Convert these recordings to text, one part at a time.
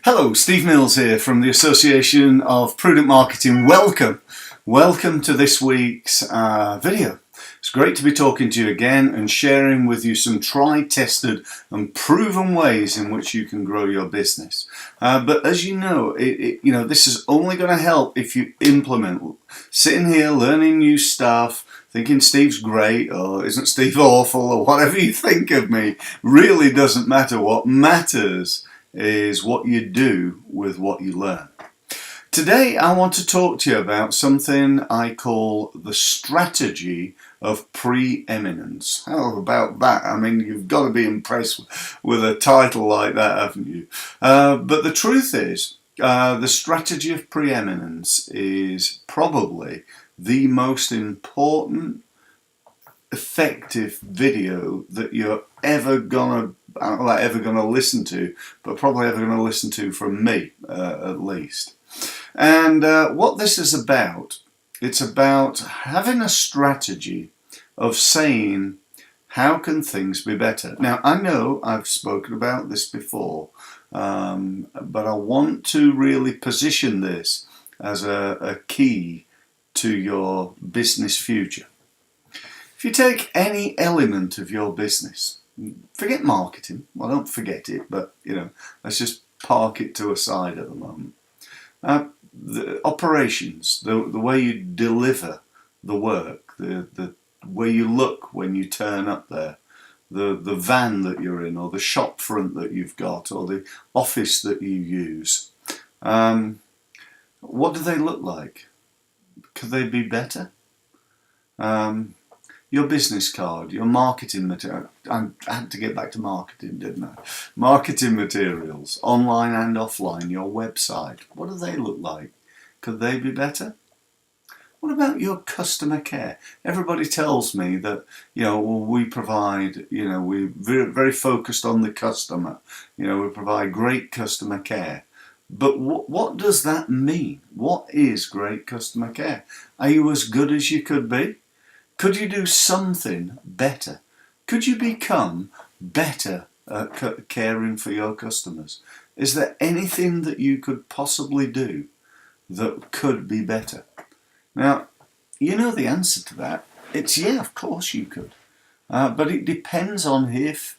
Hello, Steve Mills here from the Association of Prudent Marketing. Welcome to this week's video. It's great to be talking to you again and sharing with you some tried, tested and proven ways in which you can grow your business. But as you know, this is only going to help if you implement. Sitting here learning new stuff, thinking Steve's great or isn't Steve awful or whatever you think of me really doesn't matter. What matters is what you do with what you learn. Today I want to talk to you about something I call the strategy of pre-eminence. How about that? I mean, you've got to be impressed with a title like that, haven't you? But the truth is, the strategy of pre-eminence is probably the most important, effective video that you're ever gonna listen to, but probably ever gonna listen to from me, at least. And what this is about, it's about having a strategy of saying, how can things be better? Now, I know I've spoken about this before, but I want to really position this as a key to your business future. If you take any element of your business, forget marketing, well, don't forget it, but let's just park it to a side at the moment. The operations, the way you deliver the work, the way you look when you turn up there, the van that you're in, or the shop front that you've got, or the office that you use, what do they look like? Could they be better? Your business card, your marketing material. I had to get back to marketing, didn't I? Marketing materials, online and offline, your website. What do they look like? Could they be better? What about your customer care? Everybody tells me that, we provide, we're very, very focused on the customer. We provide great customer care. But what does that mean? What is great customer care? Are you as good as you could be? Could you do something better? Could you become better at caring for your customers? Is there anything that you could possibly do that could be better? Now, you know the answer to that. It's yeah, of course you could. But it depends on if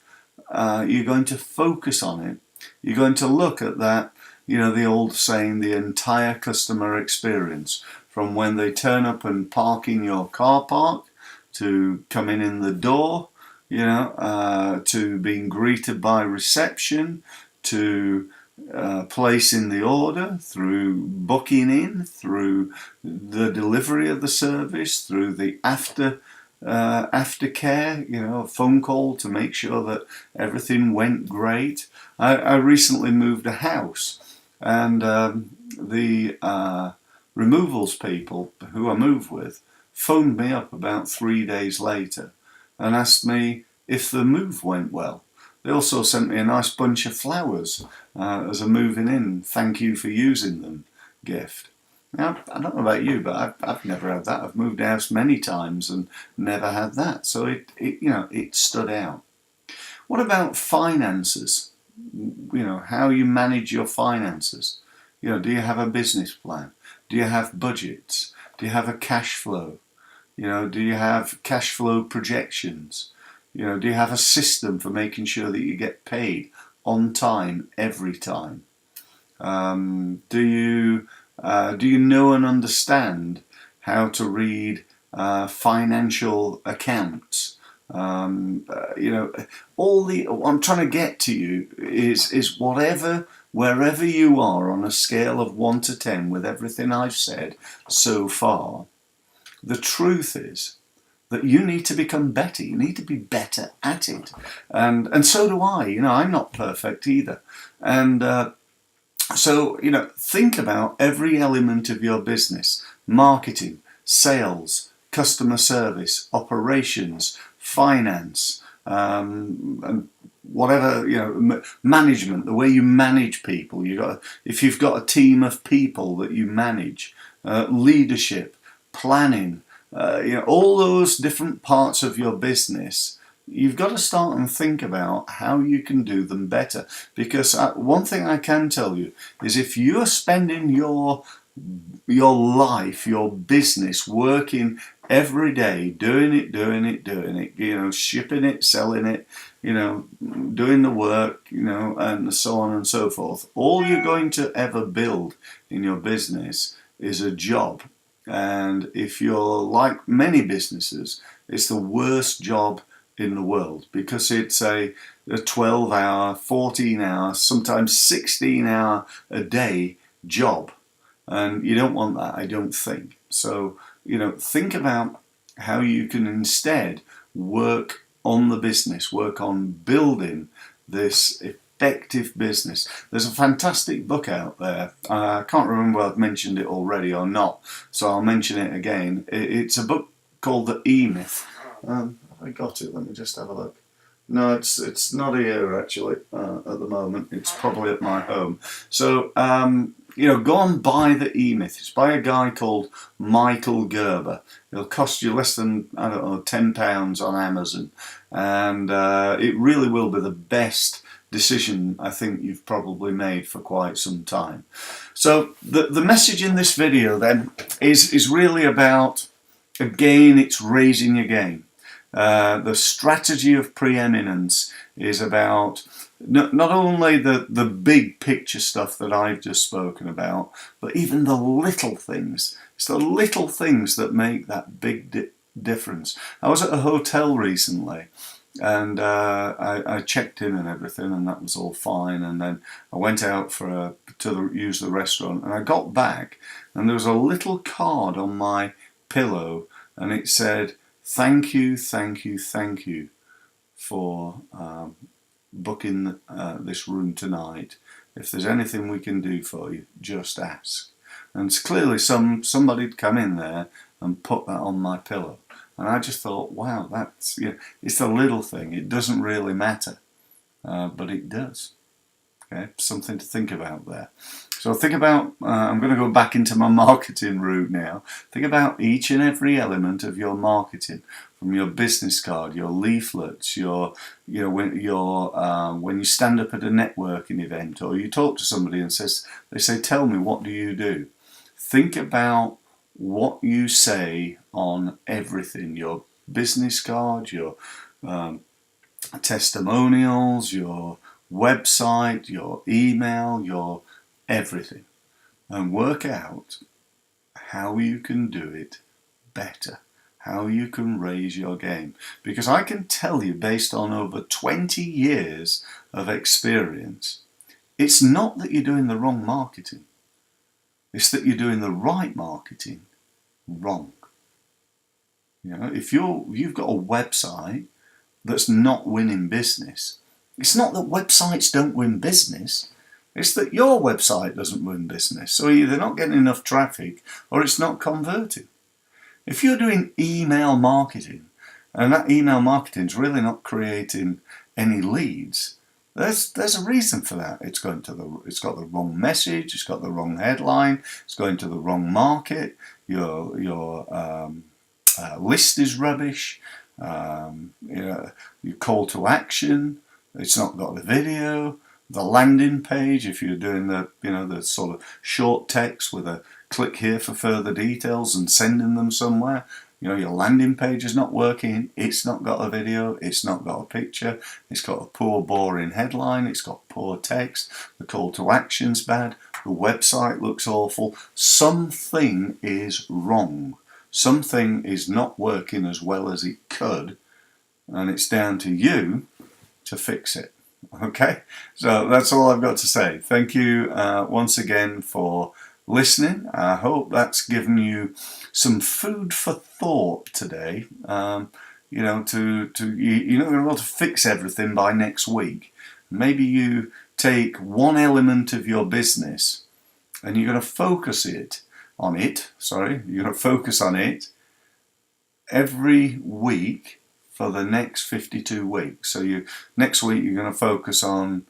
you're going to focus on it. You're going to look at that, the old saying, the entire customer experience, from when they turn up and park in your car park, to coming in the door, to being greeted by reception, to placing the order, through booking in, through the delivery of the service, through the aftercare, a phone call to make sure that everything went great. I recently moved a house, and the removals people who I moved with phoned me up about 3 days later and asked me if the move went well. They also sent me a nice bunch of flowers as a moving in, thank you for using them gift. Now, I don't know about you, but I've never had that. I've moved house many times and never had that. So it stood out. What about finances? How you manage your finances. Do you have a business plan? Do you have budgets? Do you have a cash flow? Do you have cash flow projections? Do you have a system for making sure that you get paid on time every time? Do you know and understand how to read financial accounts? What I'm trying to get to you is wherever you are on a scale of 1 to 10 with everything I've said so far, the truth is that you need to become better. You need to be better at it. And so do I. I'm not perfect either. And so, think about every element of your business: marketing, sales, customer service, operations, finance, and whatever, management, the way you manage people. If you've got a team of people that you manage, leadership, planning, all those different parts of your business you've got to start and think about how you can do them better. Because one thing I can tell you is if you're spending your life, your business, working every day, doing it, shipping it, selling it, doing the work, and so on and so forth. All you're going to ever build in your business is a job. And if you're like many businesses, it's the worst job in the world because it's a 12-hour, 14-hour, sometimes 16-hour a day job. And you don't want that, I don't think. So, think about how you can instead work on the business, work on building this effective business. There's a fantastic book out there. I can't remember whether I've mentioned it already or not, so I'll mention it again. It's a book called The E-Myth. Have I got it? Let me just have a look. No, it's not here actually at the moment. It's probably at my home. So, go and buy The E-Myth. It's by a guy called Michael Gerber. It'll cost you less than, I don't know, £10 on Amazon. And it really will be the best decision I think you've probably made for quite some time. So the message in this video then is really about, again, it's raising your game. The strategy of preeminence is about not only the big picture stuff that I've just spoken about, but even the little things. It's the little things that make that big difference. I was at a hotel recently, and I checked in and everything, and that was all fine. And then I went out to use the restaurant, and I got back, and there was a little card on my pillow, and it said, "Thank you, thank you, thank you for booking this room tonight. If there's anything we can do for you, just ask." And it's clearly somebody'd come in there and put that on my pillow. And I just thought, wow, that's, it's a little thing. It doesn't really matter, but it does. Okay, something to think about there. So think about, I'm going to go back into my marketing route now. Think about each and every element of your marketing, from your business card, your leaflets, when you stand up at a networking event, or you talk to somebody and they say, "Tell me, what do you do?" Think about what you say on everything, your business card, your testimonials, your website, your email, your everything, and work out how you can do it better, how you can raise your game. Because I can tell you, based on over 20 years of experience, it's not that you're doing the wrong marketing, it's that you're doing the right marketing wrong. If you've got a website that's not winning business, it's not that websites don't win business, it's that your website doesn't win business. So either they're not getting enough traffic or it's not converting. If you're doing email marketing and that email marketing is really not creating any leads, there's a reason for that. It's got the wrong message, it's got the wrong headline, it's going to the wrong market, your list is rubbish, your call to action, it's not got the video, the landing page, if you're doing the sort of short text with a click here for further details and sending them somewhere, your landing page is not working, it's not got a video, it's not got a picture, it's got a poor boring headline, it's got poor text, the call to action's bad, the website looks awful, something is wrong. Something is not working as well as it could, and it's down to you to fix it. Okay, so that's all I've got to say. Thank you once again for listening. I hope that's given you some food for thought today. You're not going to be able to fix everything by next week. Maybe you take one element of your business and you're going to focus on it every week for the next 52 weeks. So next week you're going to focus on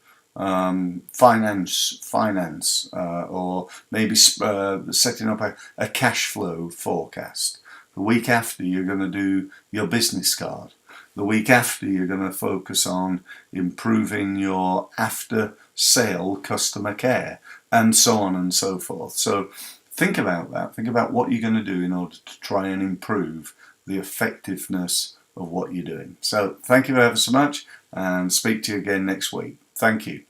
finance, or maybe setting up a cash flow forecast. The week after you're going to do your business card. The week after, you're going to focus on improving your after-sale customer care, and so on and so forth. So think about that. Think about what you're going to do in order to try and improve the effectiveness of what you're doing. So thank you ever so much, and speak to you again next week. Thank you.